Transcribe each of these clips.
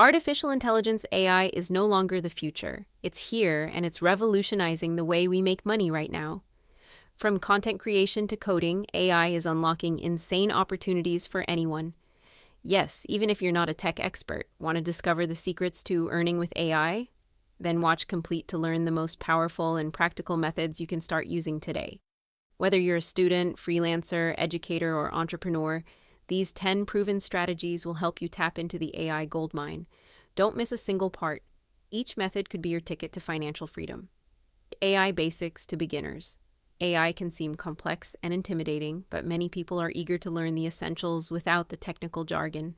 Artificial intelligence AI is no longer the future. It's here, and it's revolutionizing the way we make money right now. From content creation to coding, AI is unlocking insane opportunities for anyone. Yes, even if you're not a tech expert, want to discover the secrets to earning with AI? Then watch Complete to learn the most powerful and practical methods you can start using today. Whether you're a student, freelancer, educator, or entrepreneur, these 10 proven strategies will help you tap into the AI goldmine. Don't miss a single part. Each method could be your ticket to financial freedom. AI Basics to Beginners. AI can seem complex and intimidating, but many people are eager to learn the essentials without the technical jargon.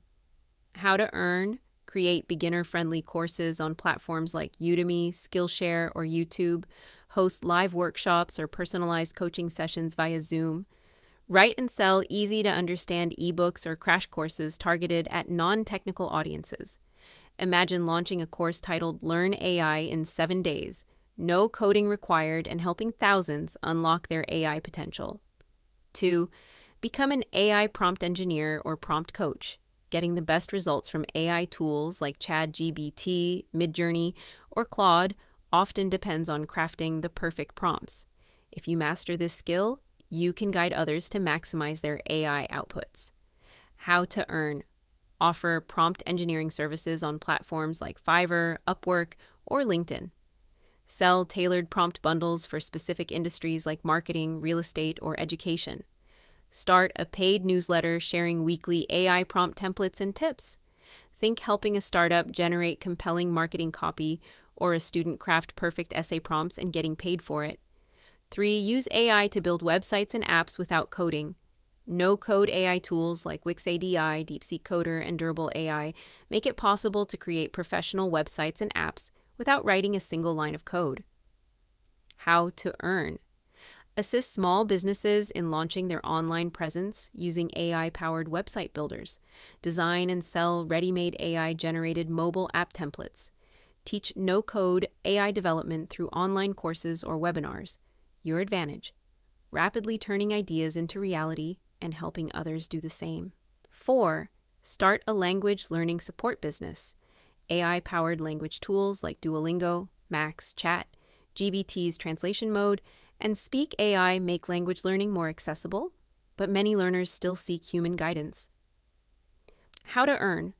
How to earn. Create beginner-friendly courses on platforms like Udemy, Skillshare, or YouTube. Host live workshops or personalized coaching sessions via Zoom. Write and sell easy-to-understand ebooks or crash courses targeted at non-technical audiences. Imagine launching a course titled Learn AI in 7 days. No coding required, and helping thousands unlock their AI potential. 2. Become an AI prompt engineer or prompt coach. Getting the best results from AI tools like ChatGPT, Midjourney, or Claude often depends on crafting the perfect prompts. If you master this skill, you can guide others to maximize their AI outputs. How to earn. Offer prompt engineering services on platforms like Fiverr, Upwork, or LinkedIn. Sell tailored prompt bundles for specific industries like marketing, real estate, or education. Start a paid newsletter sharing weekly AI prompt templates and tips. Think helping a startup generate compelling marketing copy or a student craft perfect essay prompts and getting paid for it. 3. Use AI to build websites and apps without coding. No-code AI tools like Wix ADI, DeepSeek Coder, and Durable AI make it possible to create professional websites and apps without writing a single line of code. How to earn. Assist small businesses in launching their online presence using AI-powered website builders. Design and sell ready-made AI-generated mobile app templates. Teach no-code AI development through online courses or webinars. Your advantage. Rapidly turning ideas into reality and helping others do the same. 4. Start a language learning support business. AI-powered language tools like Duolingo, Max, Chat, GBT's translation mode, and Speak AI make language learning more accessible, but many learners still seek human guidance. How to earn.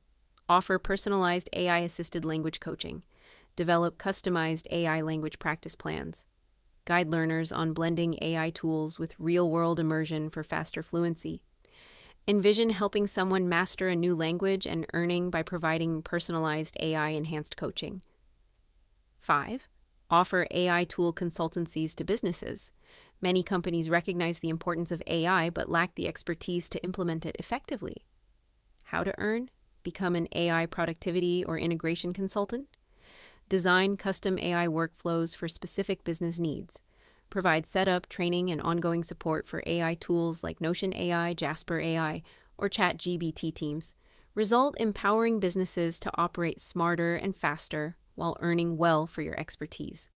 Offer personalized AI-assisted language coaching. Develop customized AI language practice plans. Guide learners on blending AI tools with real-world immersion for faster fluency. Envision helping someone master a new language and earning by providing personalized AI-enhanced coaching. 5. Offer AI tool consultancies to businesses. Many companies recognize the importance of AI but lack the expertise to implement it effectively. How to earn. Become an AI productivity or integration consultant. Design custom AI workflows for specific business needs. Provide setup, training, and ongoing support for AI tools like Notion AI, Jasper AI, or ChatGPT teams. Result empowering businesses to operate smarter and faster while earning well for your expertise.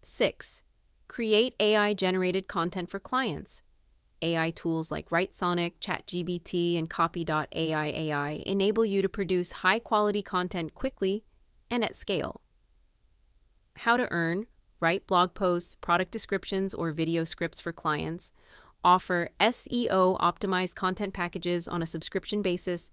6. Create AI-generated content for clients. AI tools like WriteSonic, ChatGPT, and Copy.ai enable you to produce high-quality content quickly and at scale. How to earn. Write blog posts, product descriptions, or video scripts for clients. Offer SEO-optimized content packages on a subscription basis.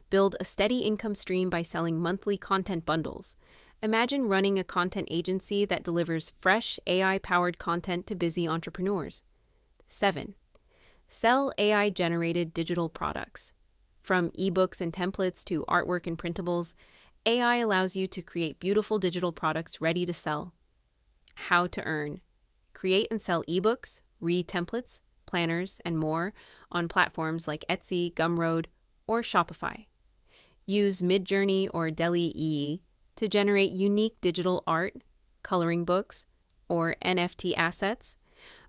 Build a steady income stream by selling monthly content bundles. Imagine running a content agency that delivers fresh, AI-powered content to busy entrepreneurs. 7. Sell AI-generated digital products. From ebooks and templates to artwork and printables, AI allows you to create beautiful digital products ready to sell. How to earn. Create and sell ebooks, templates, planners, and more on platforms like Etsy, Gumroad, or Shopify. Use Midjourney or Dall-E to generate unique digital art, coloring books, or NFT assets.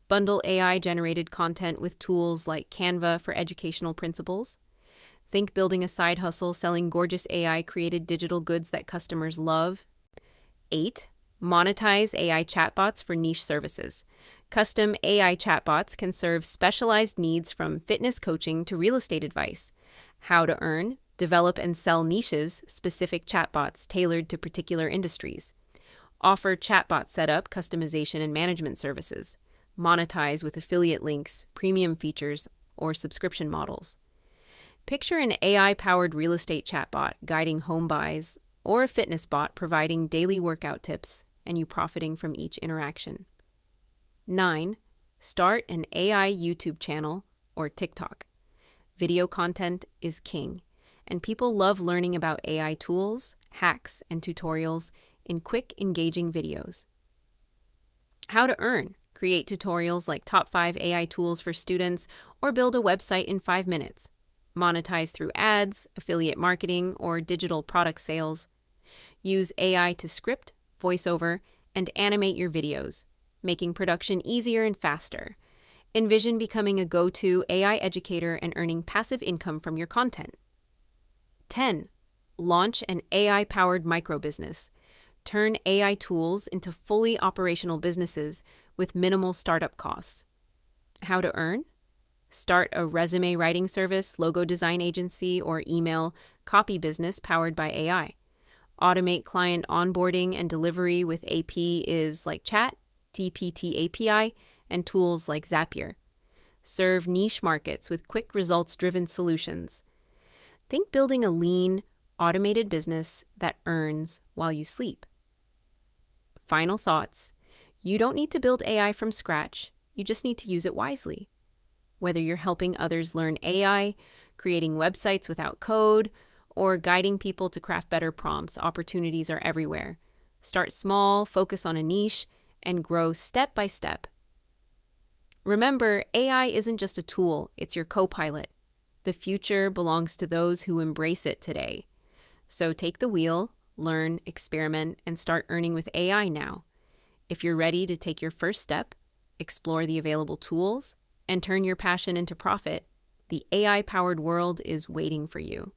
Bundle AI-generated content with tools like Canva for educational principles. Think building a side hustle selling gorgeous AI-created digital goods that customers love. 8. Monetize AI chatbots for niche services. Custom AI chatbots can serve specialized needs from fitness coaching to real estate advice. How to earn. Develop and sell niches, specific chatbots tailored to particular industries. Offer chatbot setup, customization, and management services. Monetize with affiliate links, premium features, or subscription models. Picture an AI-powered real estate chatbot guiding home buys, or a fitness bot providing daily workout tips, and you profiting from each interaction. 9. Start an AI YouTube channel or TikTok. Video content is king, and people love learning about AI tools, hacks, and tutorials in quick, engaging videos. How to earn. Create tutorials like top 5 AI tools for students or build a website in 5 minutes. Monetize through ads, affiliate marketing, or digital product sales. Use AI to script, voiceover, and animate your videos, making production easier and faster. Envision becoming a go-to AI educator and earning passive income from your content. 10. Launch an AI-powered microbusiness. Turn AI tools into fully operational businesses with minimal startup costs. How to earn? Start a resume writing service, logo design agency, or email copy business powered by AI. Automate client onboarding and delivery with APIs like Chat, GPT API, and tools like Zapier. Serve niche markets with quick results-driven solutions. Think building a lean, automated business that earns while you sleep. Final thoughts. You don't need to build AI from scratch. You just need to use it wisely. Whether you're helping others learn AI, creating websites without code, or guiding people to craft better prompts, opportunities are everywhere. Start small, focus on a niche, and grow step by step. Remember, AI isn't just a tool, it's your co-pilot. The future belongs to those who embrace it today. So take the wheel, learn, experiment, and start earning with AI now. If you're ready to take your first step, explore the available tools, and turn your passion into profit, the AI-powered world is waiting for you.